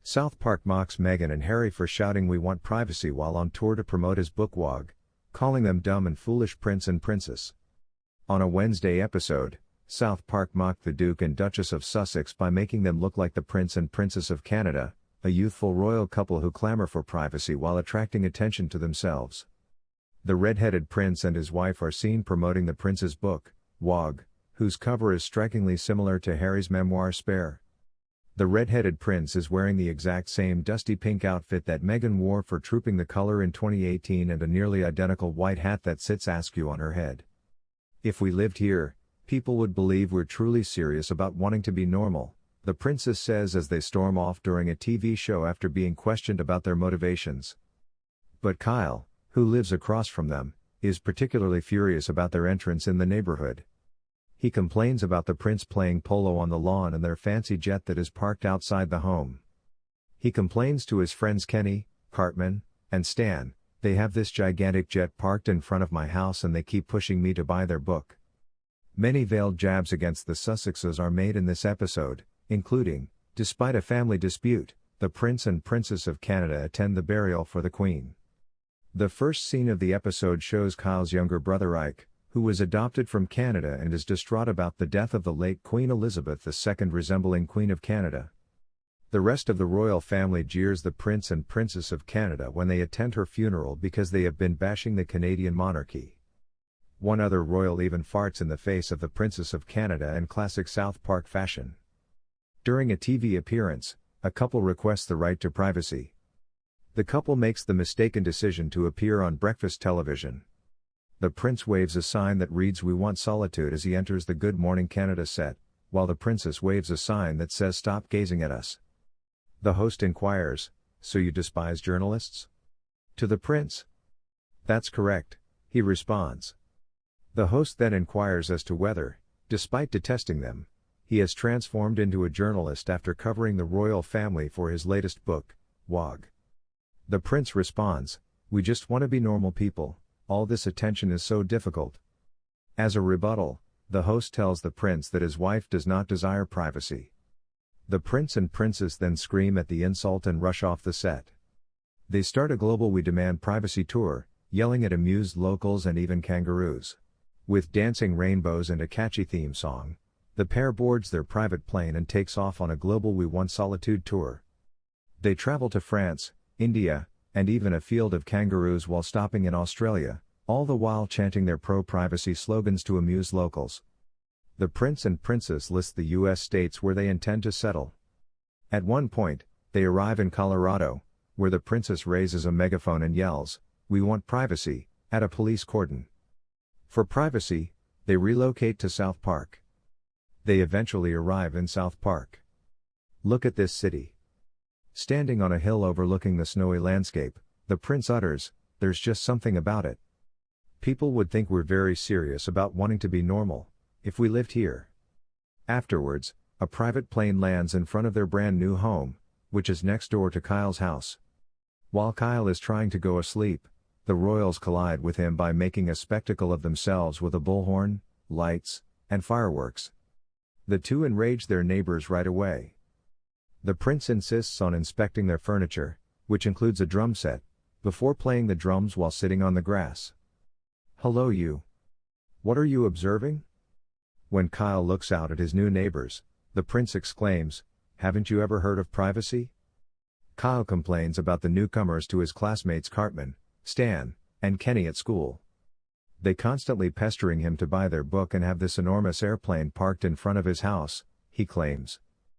South Park mocks Meghan and Harry for shouting "We want privacy" while on tour to promote his book Waaagh, calling them dumb and foolish prince and princess. On a Wednesday episode, South Park mocked the Duke and Duchess of Sussex by making them look like the Prince and Princess of Canada, a youthful royal couple who clamor for privacy while attracting attention to themselves. The red-headed prince and his wife are seen promoting the prince's book, Waaagh, whose cover is strikingly similar to Harry's memoir Spare. The red-headed prince is wearing the exact same dusty pink outfit that Meghan wore for Trooping the Colour in 2018 and a nearly identical white hat that sits askew on her head. "If we lived here, people would believe we're truly serious about wanting to be normal," the princess says as they storm off during a TV show after being questioned about their motivations. But Kyle, who lives across from them, is particularly furious about their entrance in the neighborhood. He complains about the prince playing polo on the lawn and their fancy jet that is parked outside the home. He complains to his friends Kenny, Cartman, and Stan, "They have this gigantic jet parked in front of my house and they keep pushing me to buy their book." Many veiled jabs against the Sussexes are made in this episode, including, despite a family dispute, the Prince and Princess of Canada attend the burial for the Queen. The first scene of the episode shows Kyle's younger brother Ike, who was adopted from Canada and is distraught about the death of the late Queen Elizabeth II, resembling Queen of Canada. The rest of the royal family jeers the Prince and Princess of Canada when they attend her funeral because they have been bashing the Canadian monarchy. One other royal even farts in the face of the Princess of Canada in classic South Park fashion. During a TV appearance, a couple requests the right to privacy. The couple makes the mistaken decision to appear on breakfast television. The prince waves a sign that reads "We want solitude" as he enters the Good Morning Canada set, while the princess waves a sign that says "Stop gazing at us." The host inquires, "So you despise journalists?" To the prince. "That's correct," he responds. The host then inquires as to whether, despite detesting them, he has transformed into a journalist after covering the royal family for his latest book, Waaagh. The prince responds, "We just want to be normal people. All this attention is so difficult." As a rebuttal, the host tells the prince that his wife does not desire privacy. The prince and princess then scream at the insult and rush off the set. They start a global "We Demand Privacy" tour, yelling at amused locals and even kangaroos. With dancing rainbows and a catchy theme song, the pair boards their private plane and takes off on a global "We Want Solitude" tour. They travel to France, India, and even a field of kangaroos while stopping in Australia, all the while chanting their pro-privacy slogans to amuse locals. The prince and princess list the U.S. states where they intend to settle. At one point, they arrive in Colorado, where the princess raises a megaphone and yells, "We want privacy," at a police cordon. For privacy, they relocate to South Park. They eventually arrive in South Park. "Look at this city." Standing on a hill overlooking the snowy landscape, the prince utters, "There's just something about it. People would think we're very serious about wanting to be normal, if we lived here." Afterwards, a private plane lands in front of their brand new home, which is next door to Kyle's house. While Kyle is trying to go asleep, the royals collide with him by making a spectacle of themselves with a bullhorn, lights, and fireworks. The two enrage their neighbors right away. The prince insists on inspecting their furniture, which includes a drum set, before playing the drums while sitting on the grass. "Hello you. What are you observing?" When Kyle looks out at his new neighbors, the prince exclaims, "Haven't you ever heard of privacy?" Kyle complains about the newcomers to his classmates Cartman, Stan, and Kenny at school. They constantly pestering him to buy their book and have this enormous airplane parked in front of his house, he claims.